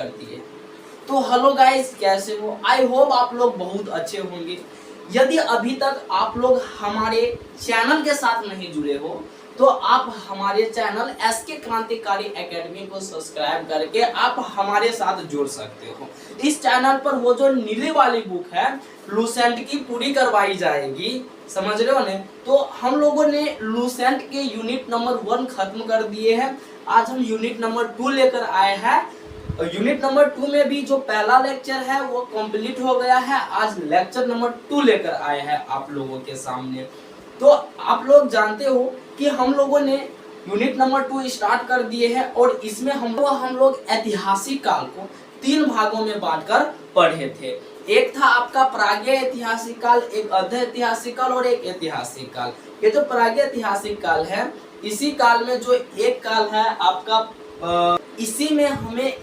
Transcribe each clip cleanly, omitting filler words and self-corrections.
कर दिए। तो हेलो गाइस, कैसे हो? आई होप आप लोग बहुत अच्छे होंगे। यदि अभी तक आप लोग हमारे चैनल के साथ नहीं जुड़े हो तो आप हमारे चैनल एसके क्रांतिकारी एकेडमी को सब्सक्राइब करके आप हमारे साथ जुड़ सकते हो। इस चैनल पर वो जो नीली वाली बुक है लूसेंट की पूरी करवाई जाएगी, समझ रहे हो ने? तो हम लोगों ने लूसेंट के यूनिट नंबर 1 खत्म कर दिए हैं। आज हम यूनिट नंबर 2 लेकर आए हैं। यूनिट नंबर 2 में भी जो पहला लेक्चर है वो कंप्लीट हो गया है। आज लेक्चर नंबर 2 लेकर आए हैं आप लोगों के सामने। तो आप लोग जानते हो कि हम लोगों ने यूनिट नंबर 2 स्टार्ट कर दिए हैं और इसमें हम लोग ऐतिहासिक काल को 3 भागों में बांटकर पढ़े थे। एक था आपका प्रागैतिहासिक ऐतिहासिक काल, एक अर्ध ऐतिहासिक काल और एक ऐतिहासिक काल। ये जो प्रागैतिहासिक ऐतिहासिक काल है, इसी काल में जो एक काल है आपका इसी में हमें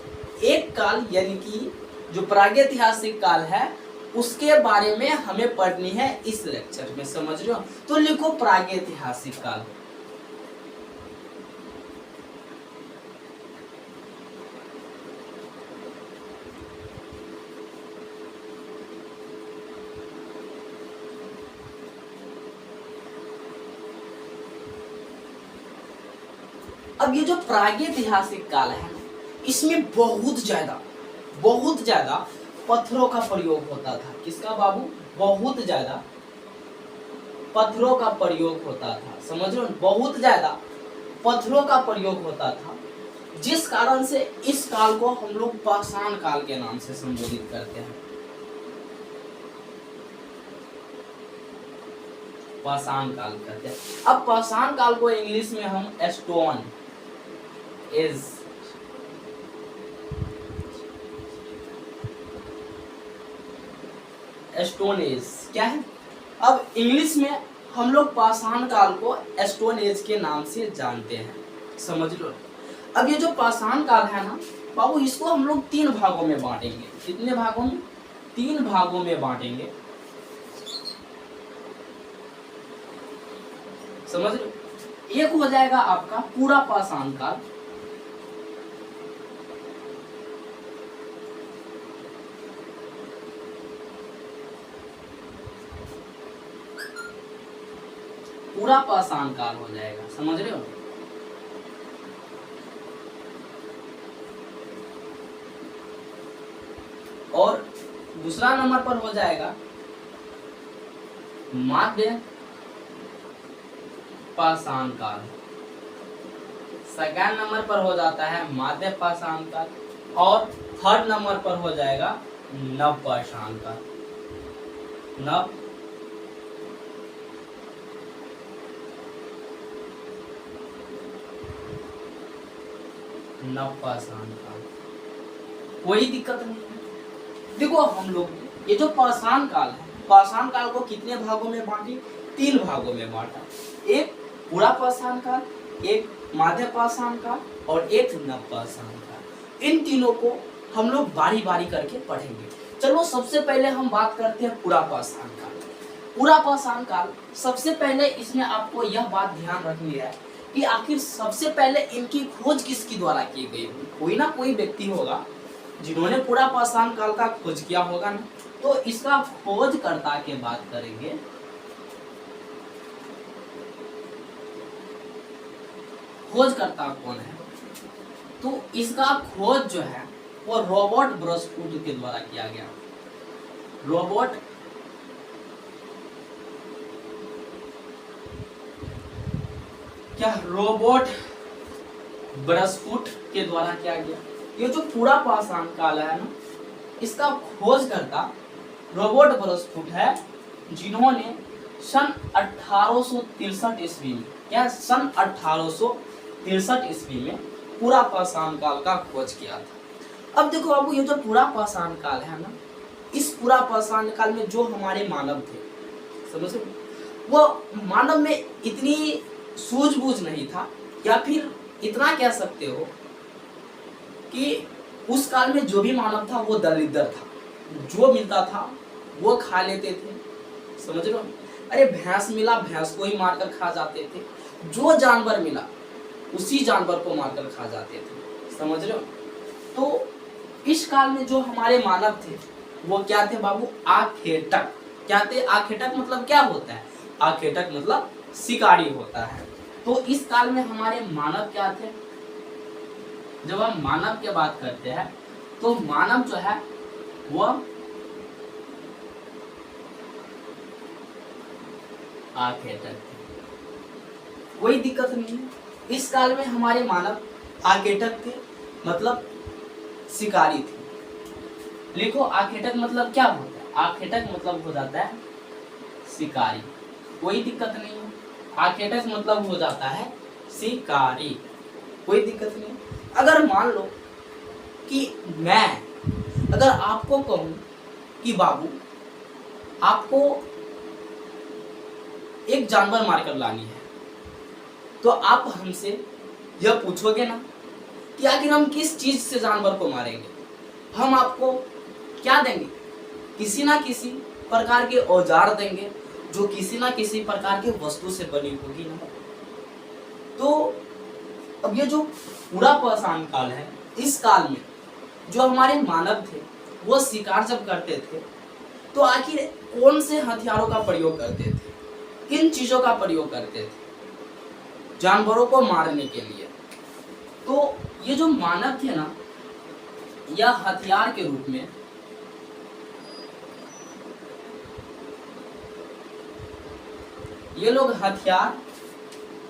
एक काल यानी कि जो प्रागैतिहासिक काल है उसके बारे में हमें पढ़नी है इस लेक्चर में, समझ रहे हो? तो लिखो प्रागैतिहासिक काल। अब ये जो प्रागैतिहासिक काल है इसमें बहुत ज्यादा पत्थरों का प्रयोग होता था। किसका बाबू? बहुत ज्यादा पत्थरों का प्रयोग होता था, समझ रहे हो? बहुत ज्यादा पत्थरों का प्रयोग होता था, जिस कारण से इस काल को हम लोग पाषाण काल के नाम से संबोधित करते हैं। पाषाण काल कहते हैं। अब पाषाण काल को इंग्लिश में हम स्टोन एज स्टोन एज क्या है? अब इंग्लिश में हम लोग पाषाण काल को स्टोन एज के नाम से जानते हैं, समझ लो। अब ये जो पाषाण काल है ना बाबू, इसको हम लोग 3 भागों में बांटेंगे। कितने भागों में? 3 भागों में बांटेंगे, समझ लो। एक हो जाएगा आपका पूरा पाषाण काल, पूरा पाषाण काल हो जाएगा, समझ रहे हो? और दूसरा नंबर पर हो जाएगा मध्य पाषाण काल। सेकंड नंबर पर हो जाता है मध्य पाषाण काल और थर्ड नंबर पर हो जाएगा नव पाषाण काल। नव पाषाण काल। कोई दिक्कत नहीं है। देखो हम लोग ये जो पाषाण काल है, पाषाण काल को कितने भागों में बांटी? 3 भागों में बांटा। एक पूरा पाषाण काल, एक मध्य पाषाण काल और एक नव पाषाण काल। इन तीनों को हम लोग बारी बारी करके पढ़ेंगे। चलो सबसे पहले हम बात करते हैं पूरा पाषाण काल। पूरा पाषाण काल, सबसे पहले इसमें आपको यह बात ध्यान रखनी है कि आखिर सबसे पहले इनकी खोज किसके द्वारा की गई होगी? कोई ना कोई व्यक्ति होगा जिन्होंने पूरा पाषाण काल का खोज किया होगा ना। तो इसका खोजकर्ता की बात करेंगे। खोजकर्ता कौन है? तो इसका खोज जो है वो रॉबर्ट ब्रसफूट के द्वारा किया गया। रॉबर्ट ब्रसफूट के द्वारा किया गया। ये जो पूरा पाषाण काल है ना, इसका खोजकर्ता रॉबर्ट ब्रसफूट है, जिन्होंने सन 1863 ईस्वी में, क्या सन 1863 ईस्वी में पूरा पाषाण काल का खोज किया था। अब देखो बाबू, ये जो पूरा पाषाण काल है ना, इस पूरा पाषाण काल में जो हमारे मानव थे, समझ रहे, वो मानव में इतनी सूझबूझ नहीं था, या फिर इतना कह सकते हो कि उस काल में जो भी मानव था वो दरिद्र था। जो मिलता था वो खा लेते थे, समझ रहे हो? अरे भैंस मिला, भैंस को ही मारकर खा जाते थे। जो जानवर मिला उसी जानवर को मारकर खा जाते थे, समझ रहे हो? तो इस काल में जो हमारे मानव थे वो क्या थे बाबू? आखेटक। क्या थे? आखेटक मतलब क्या होता है? आखेटक मतलब शिकारी होता है। तो इस काल में हमारे मानव क्या थे? जब हम मानव की बात करते हैं तो मानव जो है वह आखेटक थे। कोई दिक्कत नहीं है। इस काल में हमारे मानव आखेटक थे, मतलब शिकारी थे। लिखो, आखेटक मतलब क्या होता है? आखेटक मतलब हो जाता है शिकारी। कोई दिक्कत नहीं है। आखेटक मतलब हो जाता है शिकारी, कोई दिक्कत नहीं। अगर मान लो कि मैं अगर आपको कहूं कि बाबू आपको एक जानवर मारकर लानी है, तो आप हमसे यह पूछोगे ना कि आखिर हम किस चीज से जानवर को मारेंगे। हम आपको क्या देंगे? किसी ना किसी प्रकार के औजार देंगे जो किसी ना किसी प्रकार के वस्तु से बनी होगी ना। तो अब ये जो पूरा पाषाण काल है, इस काल में जो हमारे मानव थे वो शिकार जब करते थे तो आखिर कौन से हथियारों का प्रयोग करते थे? किन चीजों का प्रयोग करते थे जानवरों को मारने के लिए? तो ये जो मानव थे ना, यह हथियार के रूप में ये लोग हथियार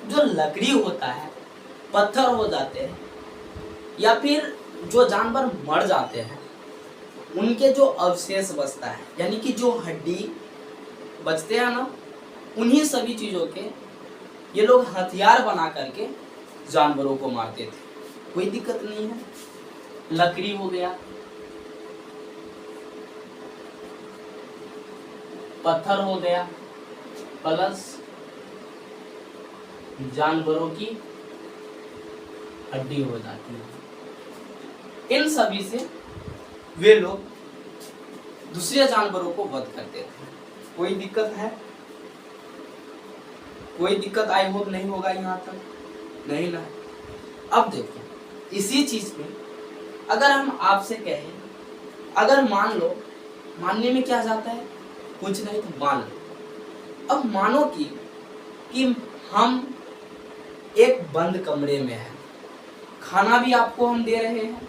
जो लकड़ी होता है, पत्थर हो जाते हैं, या फिर जो जानवर मर जाते हैं उनके जो अवशेष बचता है, यानी कि जो हड्डी बचते हैं ना, उन्हीं सभी चीजों के ये लोग हथियार बना करके जानवरों को मारते थे। कोई दिक्कत नहीं है। लकड़ी हो गया, पत्थर हो गया, प्लस जानवरों की हड्डी हो जाती है। इन सभी से वे लोग दूसरे जानवरों को वध करते थे। कोई दिक्कत है? कोई दिक्कत आई होप नहीं होगा यहाँ तक, नहीं ना? अब देखो, इसी चीज में अगर हम आपसे कहें, अगर मान लो, मानने में क्या जाता है? कुछ नहीं, तो मान लो। अब मानो कि हम एक बंद कमरे में हैं, खाना भी आपको हम दे रहे हैं,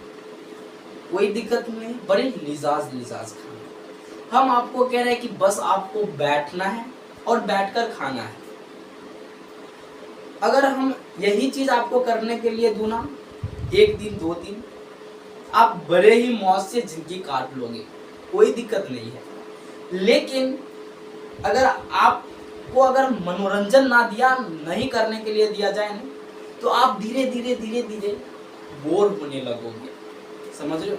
कोई दिक्कत नहीं, बड़े लिजाज खाना। हम आपको कह रहे हैं कि बस आपको बैठना है और बैठकर खाना है। अगर हम यही चीज आपको करने के लिए दूं ना, एक दिन 2 दिन आप बड़े ही मौज से जिंदगी काट लोगे, कोई दिक्कत नहीं है। लेकिन अगर आपको अगर मनोरंजन ना दिया, नहीं करने के लिए दिया जाए ना, तो आप धीरे धीरे बोर होने लगोगे। समझ रहे हो?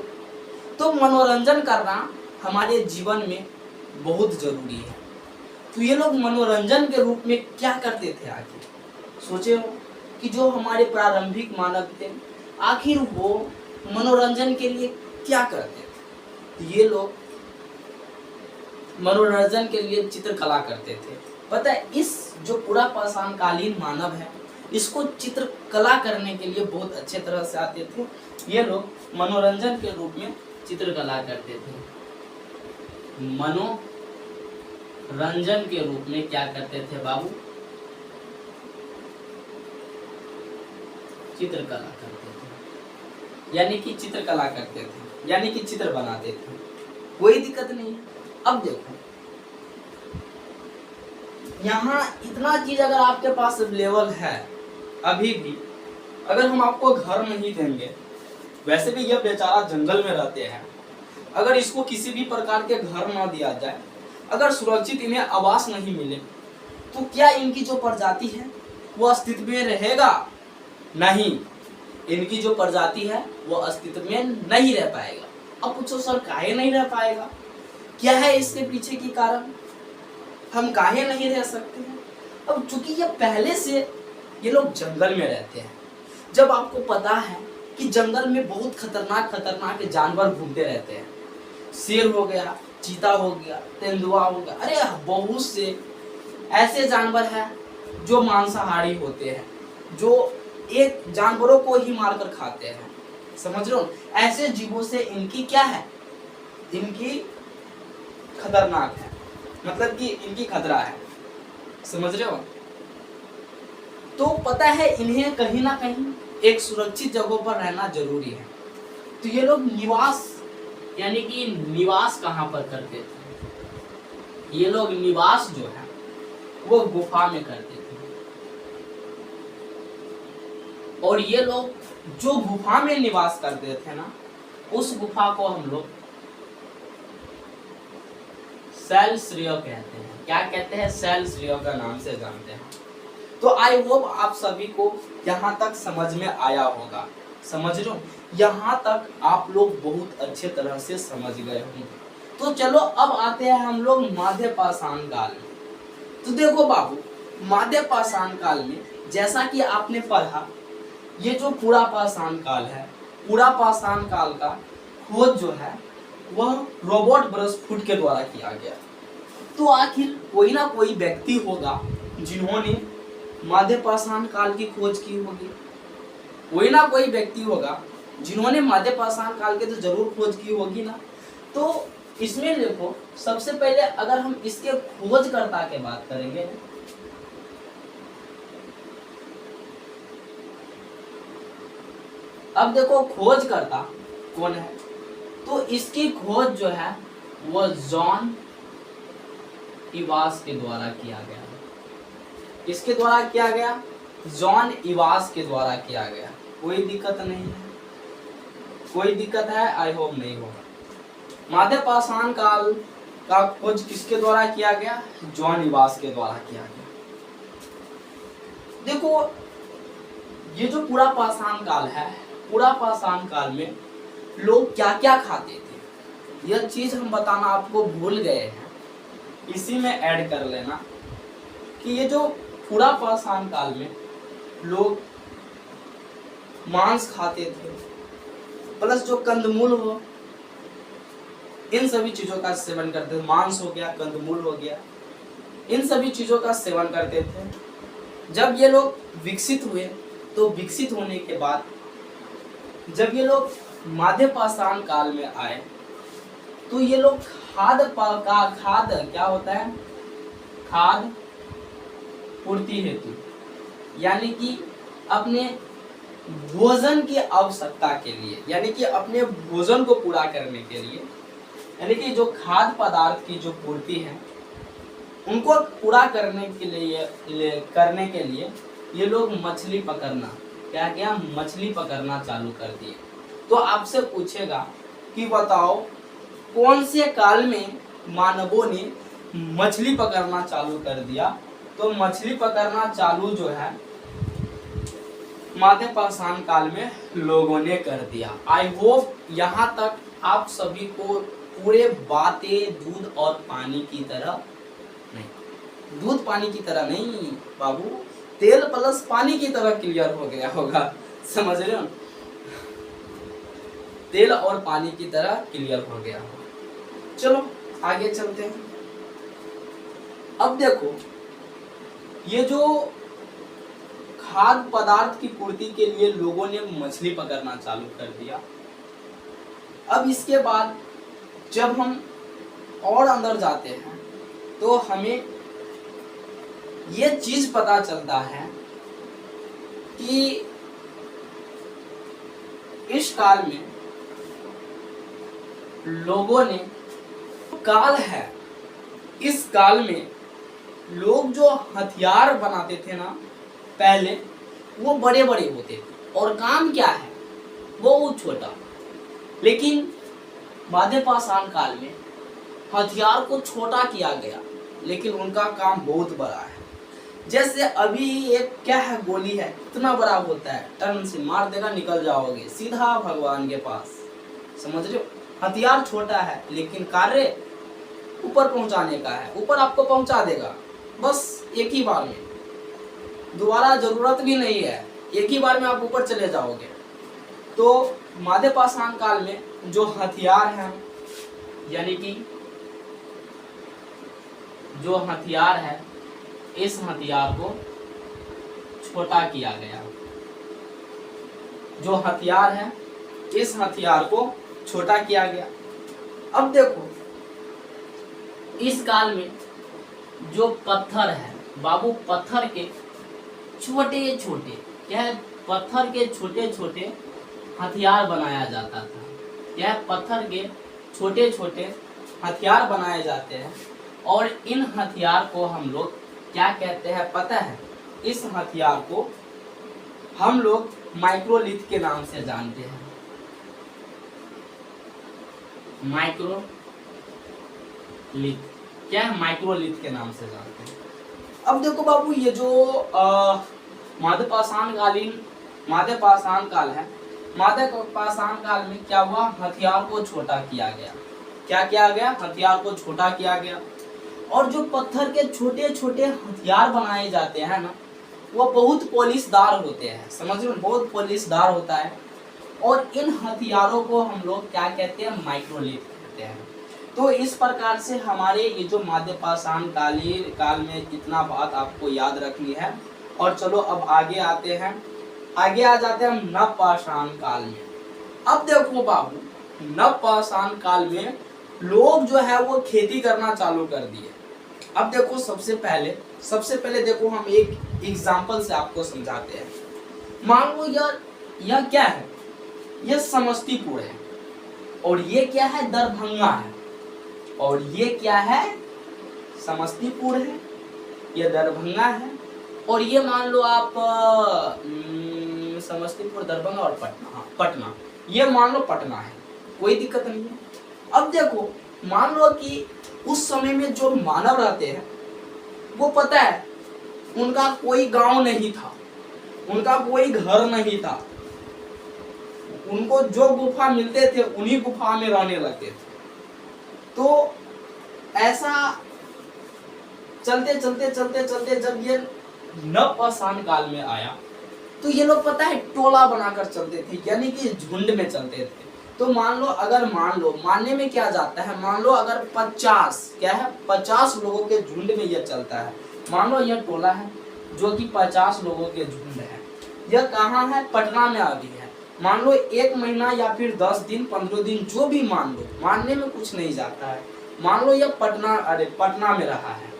तो मनोरंजन करना हमारे जीवन में बहुत जरूरी है। तो ये लोग मनोरंजन के रूप में क्या करते थे? आखिर सोचे हो कि जो हमारे प्रारंभिक मानव थे, आखिर वो मनोरंजन के लिए क्या करते थे? तो ये लोग मनोरंजन के लिए चित्रकला करते थे। पता है, इस जो पूरा पाषाण कालीन मानव है, इसको चित्रकला करने के लिए बहुत अच्छे तरह से आते थे। ये लोग मनोरंजन के रूप में चित्रकला करते थे। मनोरंजन के रूप में क्या करते थे बाबू? चित्रकला करते थे, यानी कि चित्रकला करते थे, यानी कि चित्र बनाते थे। कोई दिक्कत नहीं। अब देखो, यहाँ इतना चीज अगर आपके पास अवेलेबल है, अभी भी अगर हम आपको घर नहीं देंगे, वैसे भी यह बेचारा जंगल में रहते हैं, अगर इसको किसी भी प्रकार के घर ना दिया जाए, अगर सुरक्षित इन्हें आवास नहीं मिले, तो क्या इनकी जो प्रजाति है वो अस्तित्व में रहेगा? नहीं, इनकी जो प्रजाति है वो अस्तित्व में नहीं रह पाएगा। अब पूछो सर, काहे नहीं रह पाएगा? क्या है इसके पीछे की कारण? हम काहे नहीं रह सकते हैं? अब चूंकि ये पहले से ये लोग जंगल में रहते हैं, जब आपको पता है कि जंगल में बहुत खतरनाक जानवर घूमते रहते हैं, शेर हो गया, चीता हो गया, तेंदुआ हो गया, अरे बहुत से ऐसे जानवर हैं जो मांसाहारी होते हैं, जो एक जानवरों को ही मारकर खाते हैं। समझ रहे हो? ऐसे जीवों से इनकी क्या है, इनकी खतरनाक है, मतलब कि इनकी खतरा है, समझ रहे हो? तो पता है इन्हें कहीं ना कहीं एक सुरक्षित जगह पर रहना जरूरी है। तो ये लोग निवास, यानी कि निवास कहाँ पर करते थे? ये लोग निवास जो है वो गुफा में करते थे। और ये लोग जो गुफा में निवास करते थे ना, उस गुफा को हम लोग सैलश्रीय कहते हैं। क्या कहते हैं? सैलश्रीय का नाम से जानते हैं। तो आई होप आप सभी को यहाँ तक समझ में आया होगा, समझ रहे हो? यहाँ तक आप लोग बहुत अच्छे तरह से समझ गए होंगे। तो चलो अब आते हैं हम लोग मध्य पाषाण काल में। तो देखो बाबू, मध्य पाषाण काल में जैसा कि आपने पढ़ा, ये जो पूरा पाषाण काल है, पूरा पाषाण काल का खोज जो है वह रॉबर्ट ब्रसफुट के द्वारा किया गया। तो आखिर कोई ना कोई व्यक्ति होगा जिन्होंने मध्य पाषाण काल की खोज की होगी, कोई ना कोई व्यक्ति होगा जिन्होंने मध्य पाषाण काल के तो जरूर खोज की होगी ना। तो इसमें देखो, सबसे पहले अगर हम इसके खोजकर्ता की बात करेंगे, अब देखो खोजकर्ता कौन है, तो इसकी खोज जो है वो जॉन इवास के द्वारा किया गया। किसके द्वारा किया गया? जॉन इवास के द्वारा किया गया। कोई दिक्कत नहीं है, कोई दिक्कत है? आई होप नहीं होगा। मध्य पाषाण काल का खोज किसके द्वारा किया गया? जॉन इवास के द्वारा किया गया। देखो ये जो पूरा पाषाण काल है, पूरा पाषाण काल में लोग क्या क्या खाते थे, यह चीज हम बताना आपको भूल गए हैं, इसी में ऐड कर लेना कि ये जो पूरा पाषाण काल में लोग मांस खाते थे, प्लस जो कंदमूल हो, इन सभी चीजों का सेवन करते थे। मांस हो गया, कंदमूल हो गया, इन सभी चीजों का सेवन करते थे। जब ये लोग विकसित हुए, तो विकसित होने के बाद जब ये लोग मध्य पाषाण काल में आए, तो ये लोग खाद क्या होता है, खाद पूर्ति हेतु, यानी कि अपने भोजन की आवश्यकता के लिए, यानी कि अपने भोजन को पूरा करने के लिए, यानी कि जो खाद्य पदार्थ की जो पूर्ति है उनको पूरा करने के लिए ये लोग मछली पकड़ना, क्या किया? मछली पकड़ना चालू कर दिए। तो आपसे पूछेगा कि बताओ कौन से काल में मानवों ने मछली पकड़ना चालू कर दिया? तो मछली पकड़ना चालू जो है मध्य पाषाण काल में लोगों ने कर दिया। आई होप यहाँ तक आप सभी को पूरे बातें दूध और पानी की तरह नहीं, दूध पानी की तरह नहीं बाबू, तेल प्लस पानी की तरह क्लियर हो गया होगा, समझ रहे हो? तेल और पानी की तरह क्लियर हो गया होगा। चलो आगे चलते हैं। अब देखो ये जो खाद्य पदार्थ की पूर्ति के लिए लोगों ने मछली पकड़ना चालू कर दिया। अब इसके बाद जब हम और अंदर जाते हैं तो हमें ये चीज पता चलता है कि इस काल में लोगों ने काल है, इस काल में लोग जो हथियार बनाते थे ना पहले, वो बड़े बड़े होते थे और काम क्या है वो छोटा। लेकिन मध्य पाषाण काल में हथियार को छोटा किया गया, लेकिन उनका काम बहुत बड़ा है। जैसे अभी एक क्या है, गोली है, इतना बड़ा होता है, टर्न से मार देगा, निकल जाओगे सीधा भगवान के पास, समझ रहे हो? हथियार छोटा है लेकिन कार्य ऊपर पहुंचाने का है, ऊपर आपको पहुंचा देगा बस एक ही बार में, दोबारा जरूरत भी नहीं है, एक ही बार में आप ऊपर चले जाओगे। तो मध्य पाषाण काल में जो हथियार है, यानी कि जो हथियार है, इस हथियार को छोटा किया गया। जो हथियार है इस हथियार को छोटा किया गया। अब देखो इस काल में जो पत्थर है बाबू, पत्थर के छोटे छोटे क्या है, पत्थर के छोटे छोटे हथियार बनाया जाता था। क्या है, पत्थर के छोटे छोटे हथियार बनाए जाते हैं और इन हथियार को हम लोग क्या कहते हैं पता है? इस हथियार को हम लोग माइक्रोलिथ के नाम से जानते हैं। माइक्रोलिथ क्या है? माइक्रोलिथ के नाम से जानते हैं। अब देखो बाबू ये जो मध्यपाषाण काल है, मध्यपाषाण काल में क्या हुआ? हथियार को छोटा किया गया। क्या किया गया? हथियार को छोटा किया गया। और जो पत्थर के छोटे छोटे हथियार बनाए जाते हैं ना, वो बहुत पॉलिशदार होते हैं। समझ रहे हो? बहुत पॉलिशदार होता है। और इन हथियारों को हम लोग क्या कहते हैं? माइक्रोलिथ कहते हैं। तो इस प्रकार से हमारे ये जो मध्यपाषाण काल में इतना बात आपको याद रखनी है। और चलो अब आगे आते हैं, आगे आ जाते हैं नवपाषाण काल में। अब देखो बाबू, नवपाषाण काल में लोग जो है वो खेती करना चालू कर दिए। अब देखो सबसे पहले देखो हम एक एग्जाम्पल से आपको समझाते हैं। मान लो यह क्या है? यह समस्तीपुर है और ये क्या है? दरभंगा है। और ये क्या है? समस्तीपुर है, ये दरभंगा है। और ये मान लो आप समस्तीपुर, दरभंगा और पटना, ये मान लो पटना है। कोई दिक्कत नहीं है। अब देखो मान लो कि उस समय में जो मानव रहते हैं वो पता है उनका कोई गांव नहीं था, उनका कोई घर नहीं था, उनको जो गुफा मिलते थे उन्हीं गुफा में रहने लगते थे। तो ऐसा चलते जब ये नवपाषाण काल में आया तो ये लोग पता है टोला बनाकर चलते थे, यानी कि झुंड में चलते थे। तो मान लो मानने में क्या जाता है, मान लो अगर 50 लोगों के झुंड में यह चलता है। मान लो यह टोला है जो कि 50 लोगों के झुंड है। यह कहाँ है? पटना में अभी है। मान लो 1 महीना या फिर 10 दिन 15 दिन जो भी मान लो, मानने में कुछ नहीं जाता है। मान लो यह पटना में रहा है।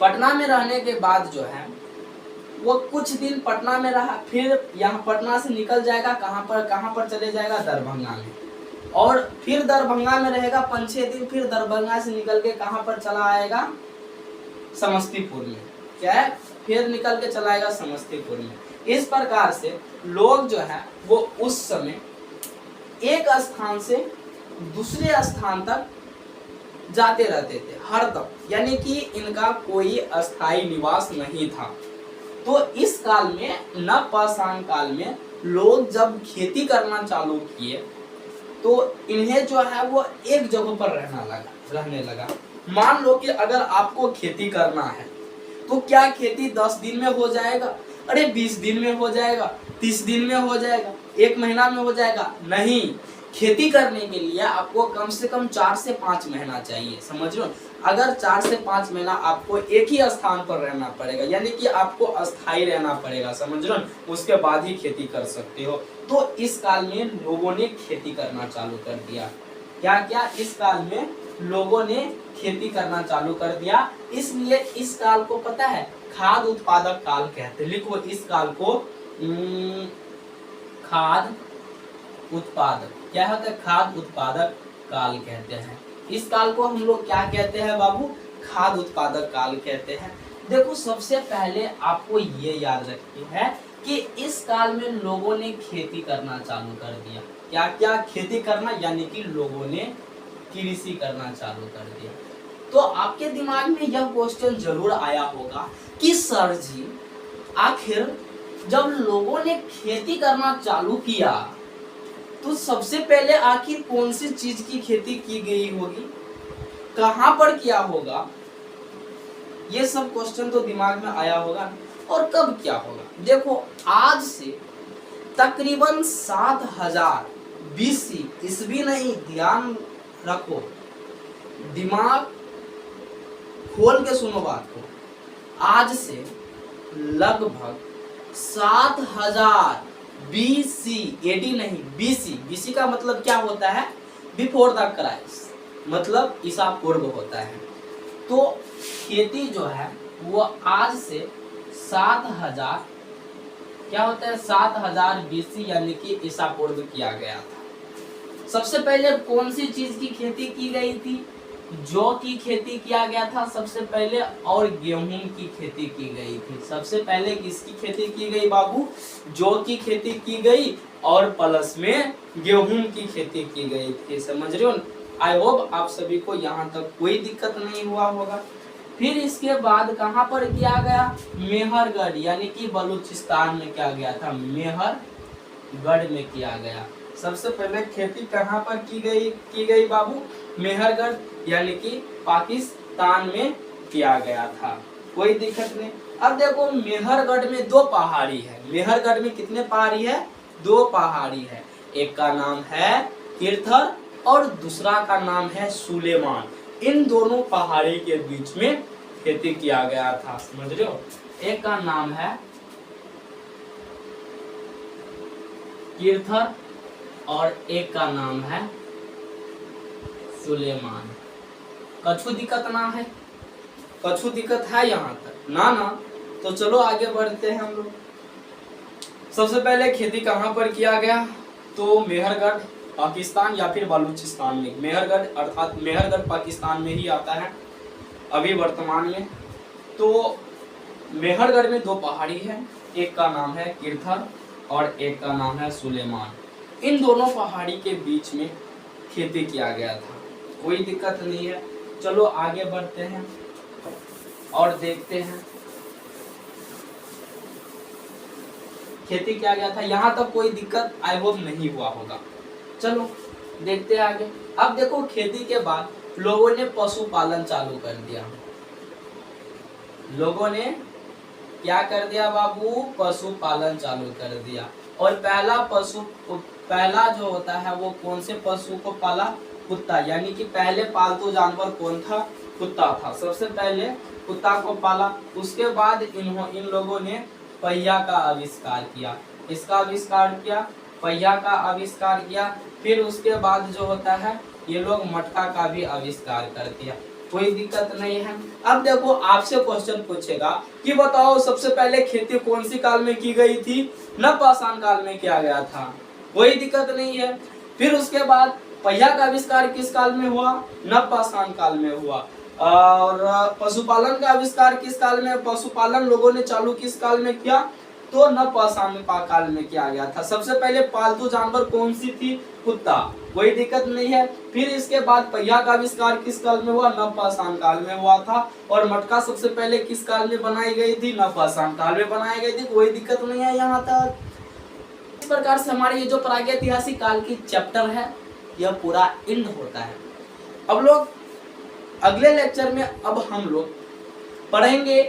पटना में रहने के बाद जो है वो कुछ दिन पटना में रहा, फिर यहाँ पटना से निकल जाएगा कहाँ पर चले जाएगा? दरभंगा में। और फिर दरभंगा में रहेगा 5-6 दिन, फिर दरभंगा से निकल के कहाँ पर चला आएगा? समस्तीपुर में। क्या है? फिर निकल के चला आएगा समस्तीपुर में। इस प्रकार से लोग जो है वो उस समय एक स्थान से दूसरे स्थान तक जाते रहते थे हरदम, यानी कि इनका कोई अस्थायी निवास नहीं था। तो इस काल में, नवपाषाण काल में लोग जब खेती करना चालू किए तो इन्हें जो है वो एक जगह पर रहने लगा। मान लो कि अगर आपको खेती करना है तो क्या खेती 10 दिन में हो जाएगा? अरे 20 दिन में हो जाएगा, 30 दिन में हो जाएगा, 1 महीना में हो जाएगा? नहीं, खेती करने के लिए आपको कम से कम 4 से 5 महीना चाहिए। समझ लो, अगर 4 से 5 महीना आपको एक ही स्थान पर रहना पड़ेगा, यानी कि आपको अस्थायी रहना पड़ेगा। समझ लो, उसके बाद ही खेती कर सकते हो। तो इस काल में लोगों ने खेती करना चालू कर दिया। क्या इस काल में लोगों ने खेती करना चालू कर दिया। इसलिए इस काल को पता है खाद्य उत्पादक काल कहते हैं। लिखो इस काल को खाद्य उत्पादक, क्या होता है? खाद्य उत्पादक काल कहते हैं। इस काल को हम लोग क्या कहते हैं बाबू? खाद्य उत्पादक काल कहते हैं। देखो सबसे पहले आपको ये याद रखनी है कि इस काल में लोगों ने खेती करना चालू कर दिया। क्या खेती करना, यानी कि लोगों ने कृषि करना चालू कर दिया। तो आपके दिमाग में यह क्वेश्चन जरूर आया होगा कि सर जी आखिर जब लोगों ने खेती करना चालू किया तो सबसे पहले आखिर कौन सी चीज की खेती की गई होगी, कहां पर किया होगा? ये सब क्वेश्चन तो दिमाग में आया होगा। और कब क्या होगा? देखो आज से तकरीबन 7000 BC, ईस्वी नहीं, ध्यान रखो, दिमाग खोल के सुनो बात को। आज से लगभग 7000 BC, AD नहीं, BC। BC का मतलब क्या होता है? बिफोर द क्राइस्ट, मतलब ईसा पूर्व होता है। तो खेती जो है वो आज से 7000 क्या होता है 7000 BC यानी कि ईसा पूर्व किया गया था। सबसे पहले कौन सी चीज की खेती की गई थी? जौ की खेती किया गया था सबसे पहले, और गेहूं की खेती की गई थी। सबसे पहले किसकी खेती की गई बाबू? जौ की खेती की गई और प्लस में गेहूं की खेती की गई थी। समझ रहे हो? आई होप आप सभी को यहाँ तक कोई दिक्कत नहीं हुआ होगा। फिर इसके बाद कहाँ पर किया गया? मेहरगढ़ यानी कि बलूचिस्तान में किया गया था। मेहरगढ़ में किया गया। सबसे पहले खेती कहाँ पर की गई बाबू? मेहरगढ़ यानी कि पाकिस्तान में किया गया था। कोई दिक्कत नहीं। अब देखो मेहरगढ़ में 2 पहाड़ी है। मेहरगढ़ में कितने पहाड़ी है? 2 पहाड़ी है। एक का नाम है किरथर और दूसरा का नाम है सुलेमान। इन दोनों पहाड़ी के बीच में खेती किया गया था। समझ रहे हो? एक का नाम है किरथर और एक का नाम है सुलेमान। कछु दिक्कत ना है? कछु दिक्कत है यहाँ तक ना? तो चलो आगे बढ़ते हैं हम लोग। सबसे पहले खेती कहाँ पर किया गया? तो मेहरगढ़ पाकिस्तान या फिर बलूचिस्तान में। मेहरगढ़ अर्थात मेहरगढ़ पाकिस्तान में ही आता है अभी वर्तमान में। तो मेहरगढ़ में 2 पहाड़ी है। एक का नाम है किरथर और एक का नाम है सुलेमान। इन दोनों पहाड़ी के बीच में खेती किया गया था। कोई दिक्कत नहीं है। चलो आगे बढ़ते हैं और देखते हैं खेती किया गया था। यहाँ तक कोई दिक्कत आई होप नहीं हुआ होगा। चलो देखते हैं आगे। अब देखो खेती के बाद लोगों ने पशुपालन चालू कर दिया। लोगों ने क्या कर दिया बाबू? पशुपालन चालू कर दिया। और पहला जो होता है वो कौन से पशु को पाला? कुत्ता। यानी कि पहले पालतू जानवर कौन था? कुत्ता था। सबसे पहले कुत्ता को पाला। उसके बाद इन लोगों ने पहिया का आविष्कार किया। इसका आविष्कार किया, पहिया का आविष्कार किया। फिर उसके बाद जो होता है ये लोग मटका का भी आविष्कार कर दिया। कोई दिक्कत नहीं है। अब देखो आपसे क्वेश्चन पूछेगा कि बताओ सबसे पहले खेती कौन सी काल में की गई थी? नवपाषाण काल में किया गया था। कोई दिक्कत नहीं है। फिर उसके बाद पहिया का आविष्कार किस काल में हुआ? नवपाषाण काल में हुआ। और पशुपालन का आविष्कार किस काल में? पशुपालन लोगों ने चालू किस काल में किया? तो नवपाषाण काल में किया गया था। सबसे पहले पालतू जानवर कौन सी थी? कुत्ता। कोई दिक्कत नहीं है। फिर इसके बाद पहिया का आविष्कार किस काल में हुआ? नवपाषाण काल में हुआ था। और मटका सबसे पहले किस काल में बनाई गई थी? नवपाषाण काल में बनाई गई थी। कोई दिक्कत नहीं है यहाँ तक। इस प्रकार से हमारे ये जो प्रागैतिहासिक काल की चैप्टर है यह पूरा एंड होता है। अब लोग अगले लेक्चर में अब हम लोग पढ़ेंगे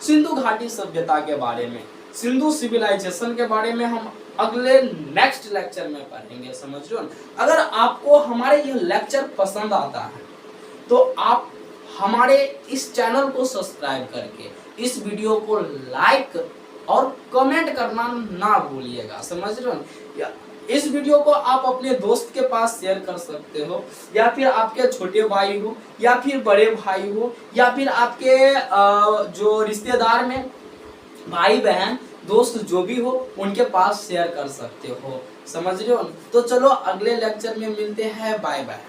सिंधु घाटी सभ्यता के बारे में। सिंधु सिविलाइजेशन के बारे में हम अगले नेक्स्ट लेक्चर में पढ़ेंगे। समझ रहे हो? अगर आपको हमारे यह लेक्चर पसंद आता है तो आप हमारे इस चैनल को सब्सक्राइब करके इस वीडियो को लाइक और कमेंट करना ना भूलिएगा। समझ रहे हो? इस वीडियो को आप अपने दोस्त के पास शेयर कर सकते हो, या फिर आपके छोटे भाई हो, या फिर बड़े भाई हो, या फिर आपके जो रिश्तेदार में भाई बहन दोस्त जो भी हो उनके पास शेयर कर सकते हो। समझ रहे हो? तो चलो अगले लेक्चर में मिलते हैं। Bye bye.